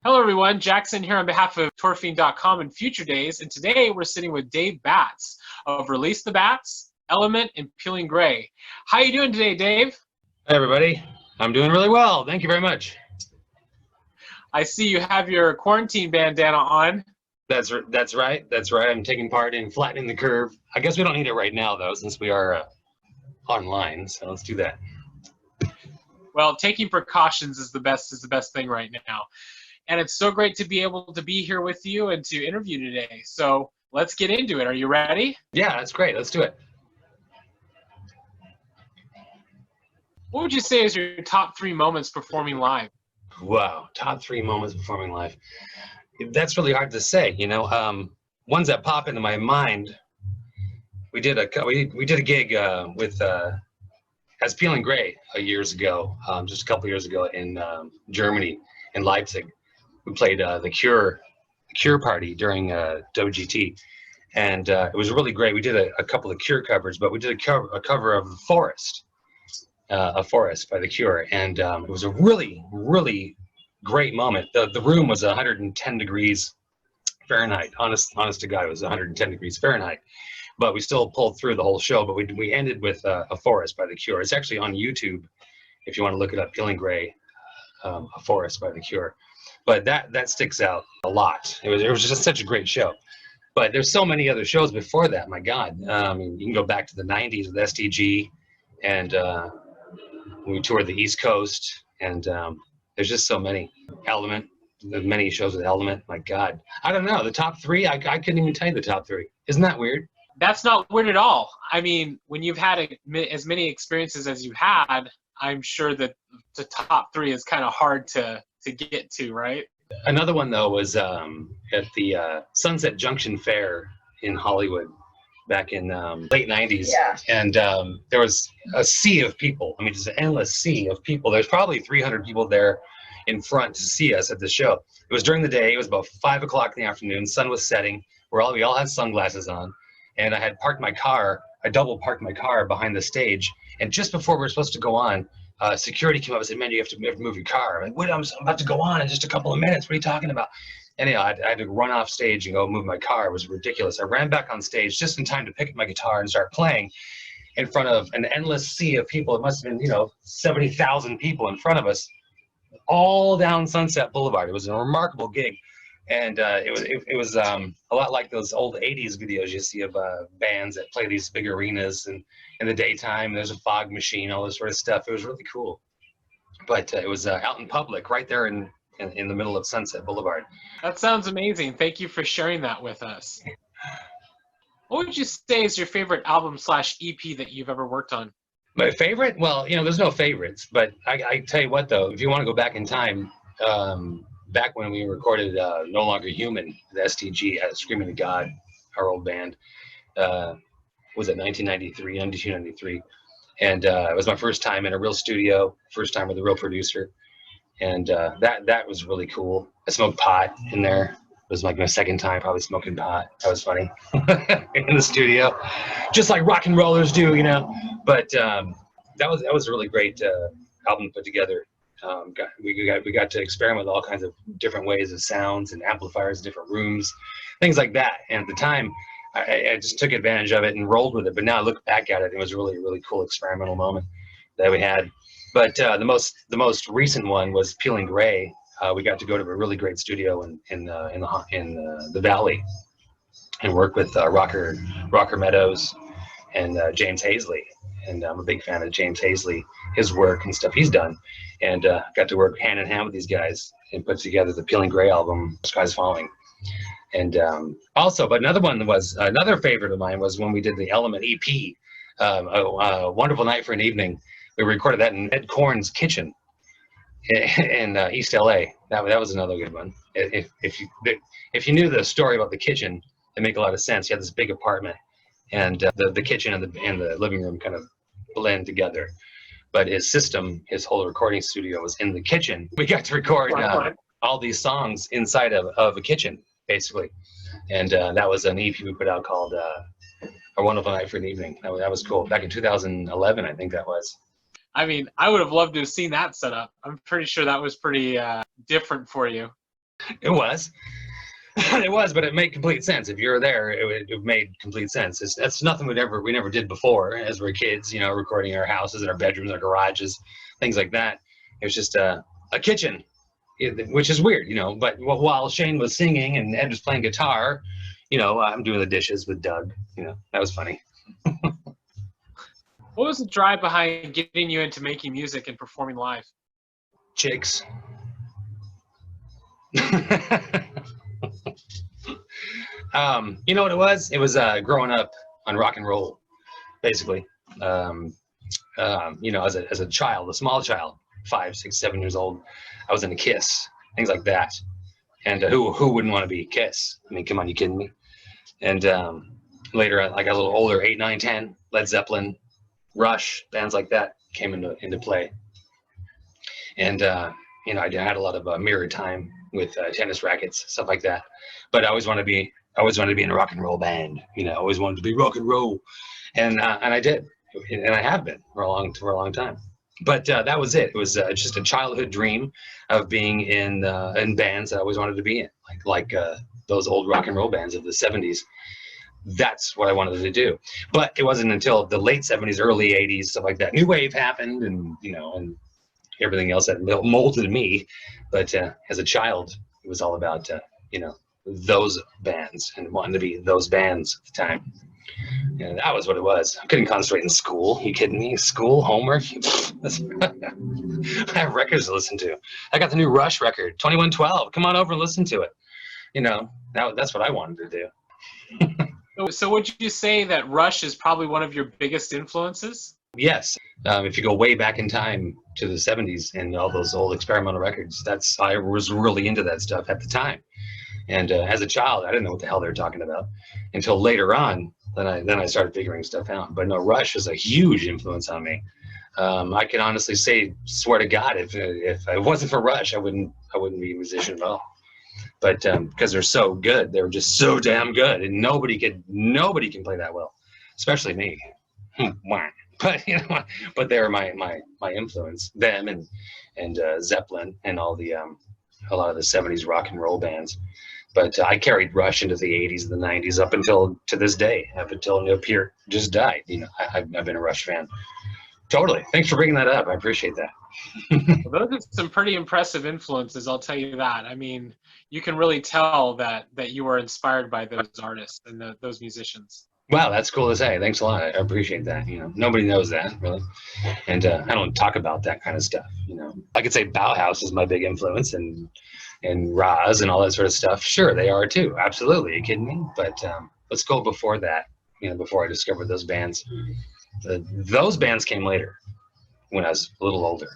Hello everyone, Jak Syn here on behalf of Fiend.com and Future Daze, and today we're sitting with Dave Batts of Release the Bats, Element, and Peeling Grey. How you doing today, Dave? Hey everybody, I'm doing really well. Thank you very much. I see you have your quarantine bandana on. That's right. I'm taking part in flattening the curve. I guess we don't need it right now though, since we are online. So let's do that. Well, taking precautions is the best thing right now. And it's so great to be able to be here with you and to interview today. So let's get into it. Are you ready? Yeah, that's great. Let's do it. What would you say is your top 3 moments performing live? Wow, top 3 moments performing live. That's really hard to say. Ones that pop into my mind. We did a gig with as Peeling Grey years ago, just a couple years ago in Germany, in Leipzig. We played the Cure party during WGT, and it was really great. We did a couple of Cure covers, but we did a cover of Forest, a Forest by the Cure, and it was a really great moment. The room was 110 degrees Fahrenheit. Honest to God, it was 110 degrees Fahrenheit. But we still pulled through the whole show. But we ended with a Forest by the Cure. It's actually on YouTube if you want to look it up. Peeling Grey, a Forest by the Cure. But that sticks out a lot. It was just such a great show. But there's so many other shows before that. My God, you can go back to the '90s with STG, and we toured the East Coast, and there's just so many. Element, the many shows with Element. My God, I don't know the top 3. I couldn't even tell you the top 3. Isn't that weird? That's not weird at all. I mean, when you've had as many experiences as you had, I'm sure that the top 3 is kind of hard to get to, right? Another one though was at the Sunset Junction Fair in Hollywood back in late '90s. Yeah. And there was a sea of people. I mean, just an endless sea of people. There's probably 300 people there in front to see us at the show. It was during the day. It was about 5 o'clock in the afternoon. Sun was setting. We all had sunglasses on, and I had parked my car. I double parked my car behind the stage, and just before we were supposed to go on, security came up and said, "Man, you have to move your car." I'm like, "Wait, I'm about to go on in just a couple of minutes. What are you talking about?" Anyhow, I had to run off stage and go move my car. It was ridiculous. I ran back on stage just in time to pick up my guitar and start playing in front of an endless sea of people. It must have been, 70,000 people in front of us, all down Sunset Boulevard. It was a remarkable gig. And it was a lot like those old '80s videos you see of bands that play these big arenas, and in the daytime there's a fog machine, all this sort of stuff. It was really cool. But it was out in public, right there in the middle of Sunset Boulevard. That sounds amazing. Thank you for sharing that with us. What would you say is your favorite album/EP that you've ever worked on? My favorite? Well, there's no favorites, but I tell you what though, if you want to go back in time, back when we recorded No Longer Human, the STG, Screaming to God, our old band, was it 1993, 92, 93. And it was my first time in a real studio, first time with a real producer. And that was really cool. I smoked pot in there. It was like my second time probably smoking pot. That was funny in the studio, just like rock and rollers do, But that was a really great album to put together. We got to experiment with all kinds of different ways of sounds and amplifiers, different rooms, things like that. And at the time, I just took advantage of it and rolled with it. But now I look back at it, it was a really cool experimental moment that we had. But the most recent one was Peeling Grey. We got to go to a really great studio in the Valley and work with Rocker Meadows and James Hazley. And I'm a big fan of James Hazley, his work and stuff he's done, and got to work hand in hand with these guys and put together the Peeling Grey album, Skies Falling. And also, but another favorite of mine was when we did the Element EP, a Wonderful Night for an Evening. We recorded that in Ed Korn's kitchen in East LA. That was another good one. If you knew the story about the kitchen, it make a lot of sense. He had this big apartment, and the kitchen and the living room kind of blend together. But his whole recording studio was in the kitchen. We got to record all these songs inside of a kitchen, basically. And that was an EP we put out called A Wonderful Night for an Evening. That was cool. Back in 2011, I think that was. I mean, I would have loved to have seen that setup. I'm pretty sure that was pretty different for you. It was. It was, but it made complete sense. If you were there, it made complete sense. That's nothing we never did before as we're kids, you know, recording in our houses, in our bedrooms, our garages, things like that. It was just a kitchen, which is weird, you know. But while Shane was singing and Ed was playing guitar, you know, I'm doing the dishes with Doug. You know, that was funny. What was the drive behind getting you into making music and performing live? Chicks. You know what it was? It was growing up on rock and roll, basically. You know, as a child, a small child, 5, 6, 7 years old, I was into Kiss, things like that. And who wouldn't want to be Kiss? I mean, come on, you kidding me? And later, like I was a little older, 8, 9, 10, Led Zeppelin, Rush, bands like that came into play. And you know, I had a lot of mirror time with tennis rackets, stuff like that. But I always wanted to be in a rock and roll band. You know, I always wanted to be rock and roll, and I did, and I have been for a long time. But that was it. It was just a childhood dream of being in bands that I always wanted to be in, like those old rock and roll bands of the '70s. That's what I wanted to do. But it wasn't until the late '70s, early '80s, stuff like that. New wave happened, and you know, and everything else that molded me. But as a child, it was all about you know, those bands and wanting to be those bands at the time. And that was what it was. I couldn't concentrate in school. You kidding me? School, homework. I have records to listen to. I got the new Rush record, 2112. Come on over and listen to it. You know, that's what I wanted to do. So would you say that Rush is probably one of your biggest influences? Yes. If you go way back in time to the '70s and all those old experimental records, I was really into that stuff at the time. And as a child, I didn't know what the hell they were talking about until later on. Then I started figuring stuff out. But no, Rush is a huge influence on me. I can honestly swear to God, if it wasn't for Rush, I wouldn't be a musician at all. But because they're so good, they were just so damn good, and nobody can play that well, especially me. But you know, but they were my influence. Them and Zeppelin and all the a lot of the '70s rock and roll bands. But I carried Rush into the '80s and the '90s up until to this day, up until Neil Peart just died. You know, I've been a Rush fan. Totally. Thanks for bringing that up. I appreciate that. Well, those are some pretty impressive influences, I'll tell you that. I mean, you can really tell that you were inspired by those artists and those musicians. Wow, that's cool to say. Thanks a lot. I appreciate that. You know, nobody knows that really, and I don't talk about that kind of stuff. You know, I could say Bauhaus is my big influence, and Roz and all that sort of stuff. Sure, they are too. Absolutely. Are you kidding me? But let's go before that. You know, before I discovered those bands. Those bands came later, when I was a little older.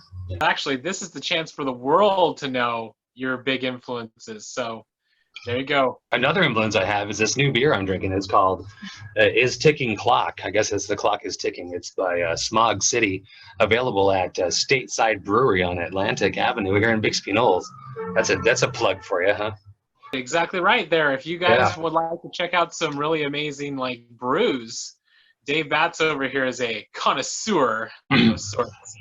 Actually, this is the chance for the world to know your big influences. So there you go. Another influence I have is this new beer I'm drinking. It's called Is Ticking Clock. I guess it's The Clock Is Ticking. It's by Smog City, available at Stateside Brewery on Atlantic Avenue here in Bixby Knolls. That's a plug for you, huh? Exactly right there. If you guys would like to check out some really amazing like brews, Dave Batts over here is a connoisseur of sorts.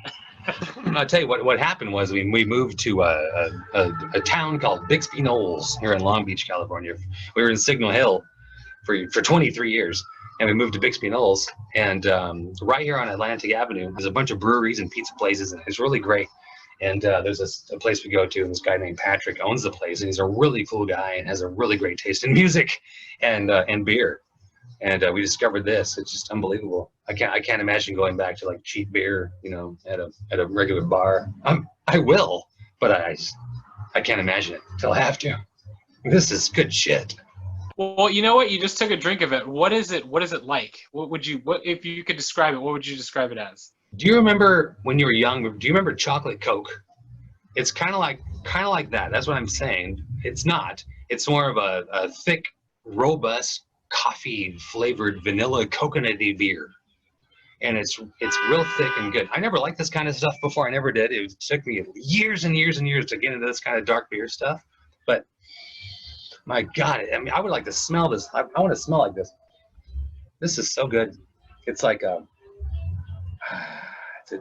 I'll tell you what happened was we moved to a town called Bixby Knolls here in Long Beach, California. We were in Signal Hill for 23 years, and we moved to Bixby Knolls. And right here on Atlantic Avenue, there's a bunch of breweries and pizza places, and it's really great. And there's a place we go to, and this guy named Patrick owns the place, and he's a really cool guy and has a really great taste in music and beer. And we discovered this. It's just unbelievable. I can't imagine going back to like cheap beer, you know, at a regular bar. I will, but I can't imagine it until I have to. This is good shit. Well, you know what? You just took a drink of it. What is it like? What if you could describe it? What would you describe it as? Do you remember when you were young? Do you remember chocolate Coke? It's kind of like that. That's what I'm saying. It's not. It's more of a thick, robust, coffee flavored vanilla coconutty beer, and it's real thick and good. I never liked this kind of stuff before. I never did. It took me years and years and years to get into this kind of dark beer stuff, but my God, I mean, I would like to smell this. I want to smell like this. This is so good. It's like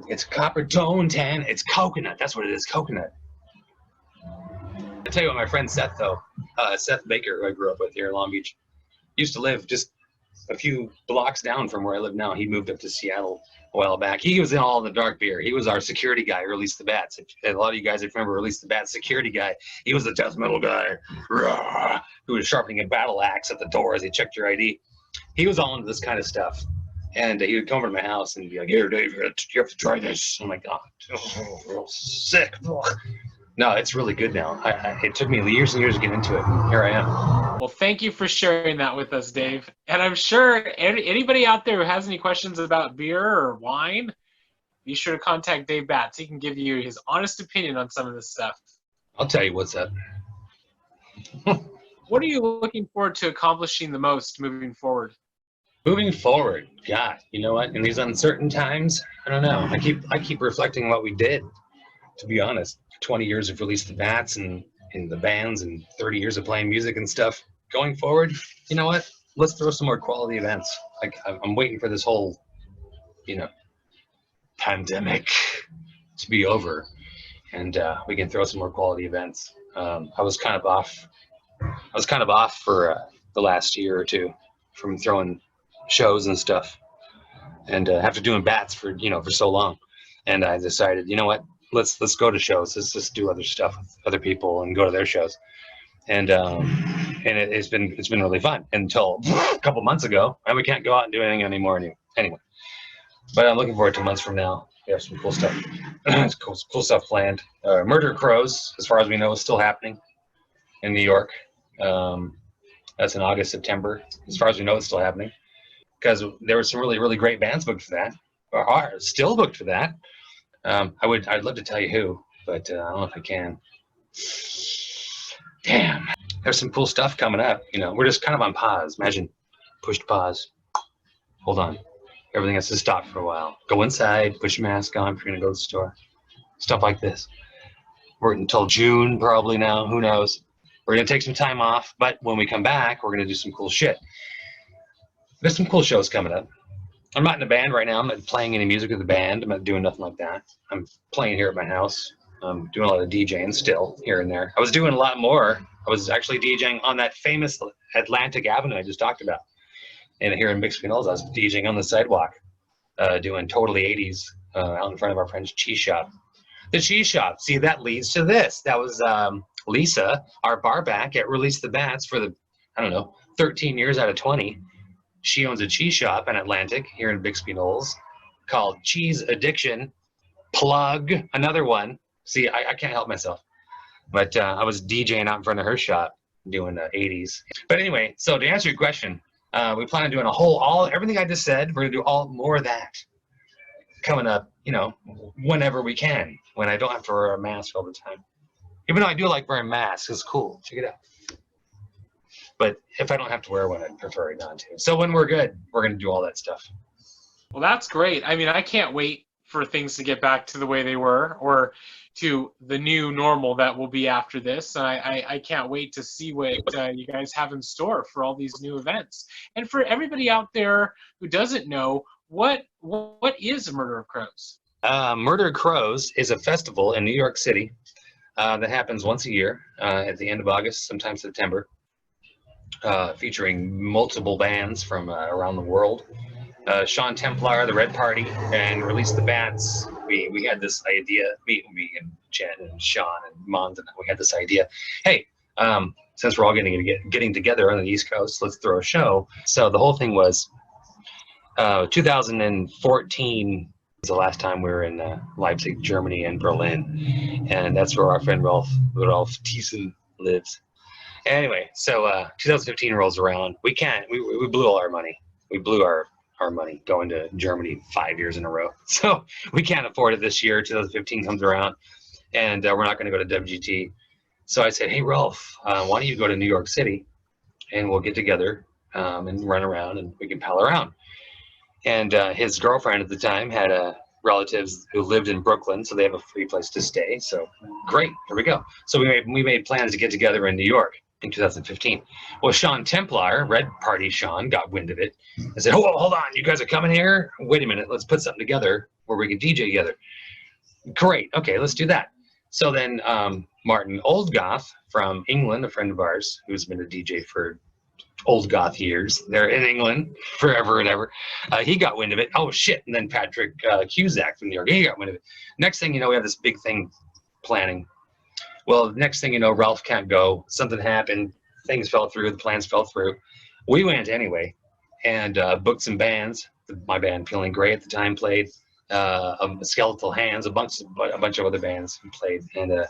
it's copper tone tan. It's coconut. That's what it is, coconut. tell you what, my friend Seth, though, Seth Baker, who I grew up with here in Long Beach, used to live just a few blocks down from where I live now. He moved up to Seattle a while back. He was in all the dark beer. He was our security guy, Release the Bats. And a lot of you guys remember Release the Bats security guy. He was the death metal guy who was sharpening a battle axe at the door as he checked your ID. He was all into this kind of stuff. And he would come over to my house and be like, "Here, Dave, you have to try this." I'm like, "Oh, sick." No, it's really good now. It took me years and years to get into it, and here I am. Well, thank you for sharing that with us, Dave. And I'm sure anybody out there who has any questions about beer or wine, be sure to contact Dave Batts. He can give you his honest opinion on some of this stuff. I'll tell you what's up. What are you looking forward to accomplishing the most moving forward? Moving forward, God, you know what? In these uncertain times, I don't know. I keep reflecting what we did, to be honest. 20 years of Release the Bats and in the bands and 30 years of playing music and stuff. Going forward, you know what? Let's throw some more quality events. Like, I'm waiting for this whole, pandemic to be over, and we can throw some more quality events. I was kind of off for the last year or two from throwing shows and stuff, and after doing bats for so long, and I decided, you know what? Let's go to shows. Let's just do other stuff with other people and go to their shows, and it's been really fun until a couple months ago, and we can't go out and do anything anymore anyway. But I'm looking forward to months from now. We have some cool stuff, cool stuff planned. Murder Crows, as far as we know, is still happening in New York. That's in August, September. As far as we know, it's still happening because there were some really, really great bands booked for that, or are still booked for that. I'd love to tell you who, but I don't know if I can. Damn. There's some cool stuff coming up. We're just kind of on pause. Imagine pushed pause. Hold on. Everything has to stop for a while. Go inside, put your mask on if you're going to go to the store. Stuff like this. We're until June probably now. Who knows? We're going to take some time off, but when we come back, we're going to do some cool shit. There's some cool shows coming up. I'm not in a band right now. I'm not playing any music with the band. I'm not doing nothing like that. I'm playing here at my house. I'm doing a lot of DJing still here and there. I was doing a lot more. I was actually DJing on that famous Atlantic Avenue I just talked about. And here in Bixby Knolls, I was DJing on the sidewalk, doing totally 80s out in front of our friend's cheese shop. The cheese shop. See, that leads to this. That was Lisa, our bar back at Release the Bats for the, 13 years out of 20. She owns a cheese shop in Atlantic here in Bixby Knolls called Cheese Addiction. Plug, another one. See, I can't help myself. But I was DJing out in front of her shop doing 80s. But anyway, so to answer your question, we plan on doing everything I just said. We're going to do more of that coming up, whenever we can, when I don't have to wear a mask all the time. Even though I do like wearing masks, it's cool. Check it out. But if I don't have to wear one, I'd prefer it not to. So when we're good, we're going to do all that stuff. Well, that's great. I mean, I can't wait for things to get back to the way they were, or to the new normal that will be after this. I can't wait to see what you guys have in store for all these new events. And for everybody out there who doesn't know, what is Murder of Crows? Murder of Crows is a festival in New York City that happens once a year at the end of August, sometimes September, featuring multiple bands from around the world. Sean Templar, the Red Party, and Release the Bats. We had this idea, me and Jen and Sean and Mons, and we had this idea. Hey, since we're all getting together on the East Coast, let's throw a show. So the whole thing was 2014 was the last time we were in Leipzig, Germany, and Berlin, and that's where our friend Ralph Thiessen lives. Anyway, so 2015 rolls around. We blew all our money. We blew our money going to Germany 5 years in a row. So we can't afford it this year. 2015 comes around, and we're not going to go to WGT. So I said, hey, Ralph, why don't you go to New York City, and we'll get together and run around, and we can pal around. And his girlfriend at the time had relatives who lived in Brooklyn, so they have a free place to stay. So great, here we go. So we made plans to get together in New York in 2015. Well, Sean Templar, Red Party Sean, got wind of it and said, hold on, you guys are coming here? Wait a minute, let's put something together where we can DJ together. Great, okay, let's do that. So then Martin Oldgoth from England, a friend of ours who's been a DJ for Old Goth years, they're in England forever and ever, he got wind of it. Oh shit. And then Patrick Cusack from New York, he got wind of it. Next thing you know, we have this big thing planning. Well, next thing you know, Ralph can't go. Something happened. Things fell through. The plans fell through. We went anyway and booked some bands. My band, Peeling Grey, at the time played. Skeletal Hands, a bunch of other bands played. And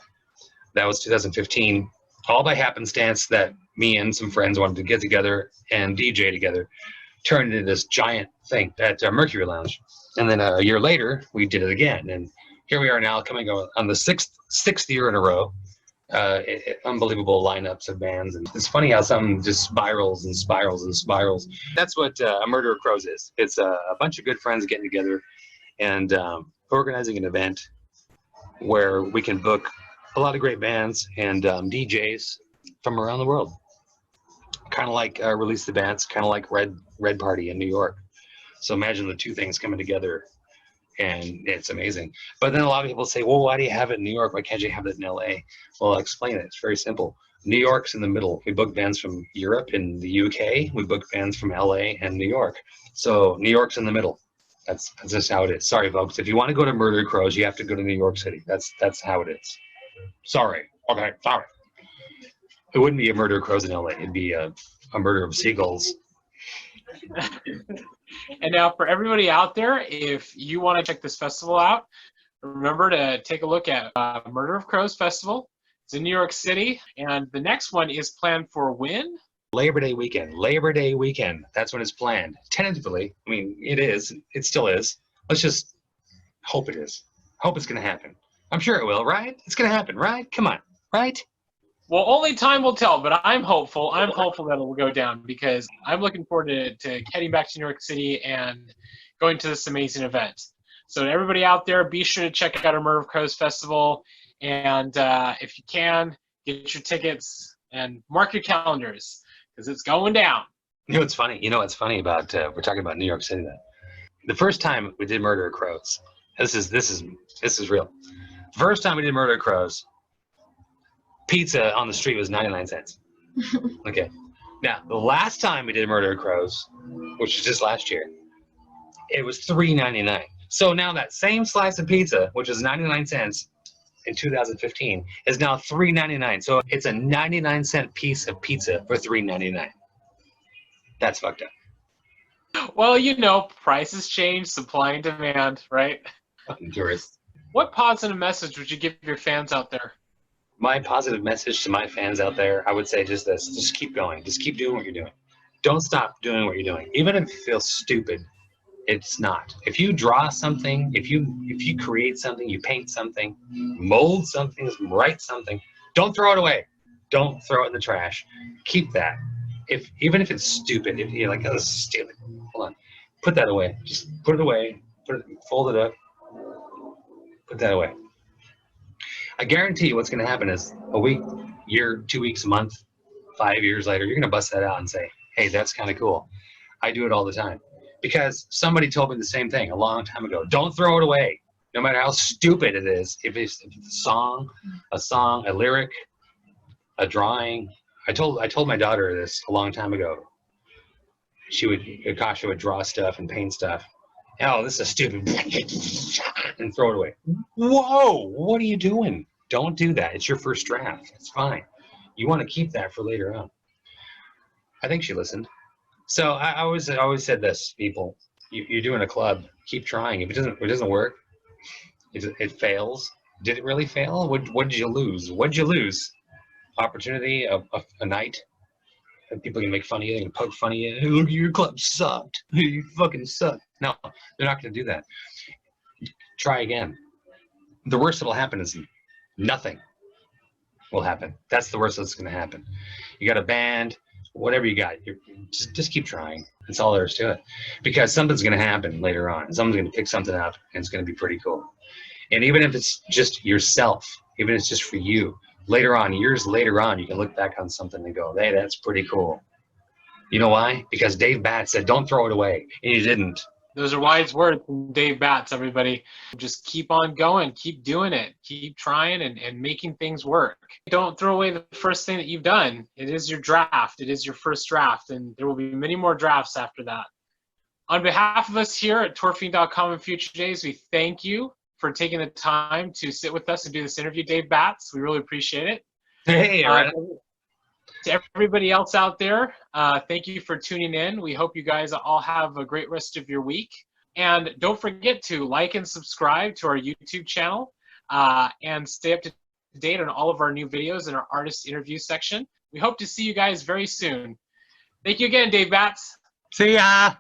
that was 2015. All by happenstance that me and some friends wanted to get together and DJ together, turned into this giant thing at Mercury Lounge. And then a year later, we did it again. And here we are now, coming on the sixth year in a row. Unbelievable lineups of bands. And it's funny how some just spirals and spirals and spirals. That's what a Murder of Crows is. It's a bunch of good friends getting together and organizing an event where we can book a lot of great bands and DJs from around the world. Kind of like Release the Bands, kind of like Red Party in New York. So imagine the two things coming together, and it's amazing. But then a lot of people say, well, why do you have it in New York? Why can't you have it in LA? Well, I'll explain it. It's very simple. New York's in the middle. We book bands from Europe and the UK. We book bands from LA and New York. So New York's in the middle. That's just how it is. Sorry, folks. If you want to go to Murder Crows, you have to go to New York City. That's how it is. Sorry. Okay, sorry. It wouldn't be a Murder of Crows in LA. It'd be a murder of seagulls. And now for everybody out there, if you want to check this festival out, remember to take a look at Murder of Crows Festival. It's in New York City, and the next one is planned for when? Labor Day weekend. Labor Day weekend. That's when it's planned. Tentatively. I mean, it is. It still is. Let's just hope it is. Hope it's going to happen. I'm sure it will, right? It's going to happen, right? Come on, right? Well, only time will tell, but I'm hopeful. I'm hopeful that it will go down because I'm looking forward to heading back to New York City and going to this amazing event. So everybody out there, be sure to check out our Murder of Crows Festival. And if you can, get your tickets and mark your calendars because it's going down. You know what's funny? You know what's funny about, we're talking about New York City then. The first time we did Murder of Crows, this is real. The first time we did Murder of Crows, pizza on the street was 99 cents. Okay. Now, the last time we did Murder of Crows, which was just last year, it was $3.99. So now that same slice of pizza, which was 99 cents in 2015, is now $3.99. So it's a 99-cent piece of pizza for $3.99. That's fucked up. Well, you know, prices change, supply and demand, right? Fucking tourists. What positive message would you give your fans out there? My positive message to my fans out there, I would say just this. Just keep going. Just keep doing what you're doing. Don't stop doing what you're doing. Even if it feels stupid, it's not. If you draw something, if you create something, you paint something, mold something, write something, don't throw it away. Don't throw it in the trash. Keep that. Even if it's stupid, if you're like, oh, this is stupid. Hold on. Put that away. Just put it away. Fold it up. Put that away. I guarantee you what's going to happen is a week, year, 2 weeks, a month, 5 years later, you're going to bust that out and say, hey, that's kind of cool. I do it all the time. Because somebody told me the same thing a long time ago. Don't throw it away, no matter how stupid it is. If it's a song, a lyric, a drawing. I told my daughter this a long time ago. Akasha would draw stuff and paint stuff. Oh, this is stupid. And throw it away. Whoa, what are you doing? Don't do that. It's your first draft. It's fine. You want to keep that for later on. I think she listened. So I always said this, people. You're doing a club. Keep trying. If it doesn't work, it fails. Did it really fail? What did you lose? What did you lose? Opportunity, a night. People can make fun of you, they can poke fun of you. Hey, look, your club sucked. You fucking suck. No, they're not going to do that. Try again. The worst that'll happen is nothing will happen. That's the worst that's going to happen. You got a band, whatever you got, just keep trying. That's all there is to it. Because something's going to happen later on. Someone's going to pick something up, and it's going to be pretty cool. And even if it's just yourself, even if it's just for you, later on, years later on, you can look back on something and go, hey, that's pretty cool. You know why? Because Dave Batts said, don't throw it away. And you didn't. Those are wise words from Dave Batts, everybody. Just keep on going, keep doing it, keep trying and making things work. Don't throw away the first thing that you've done. It is your draft. It is your first draft, and there will be many more drafts after that. On behalf of us here at tourfiend.com and Future Daze, we thank you for taking the time to sit with us and do this interview, Dave Batts. We really appreciate it. Hey, right. To everybody else out there, thank you for tuning in. We hope you guys all have a great rest of your week. And don't forget to like and subscribe to our YouTube channel and stay up to date on all of our new videos in our artist interview section. We hope to see you guys very soon. Thank you again, Dave Batts. See ya.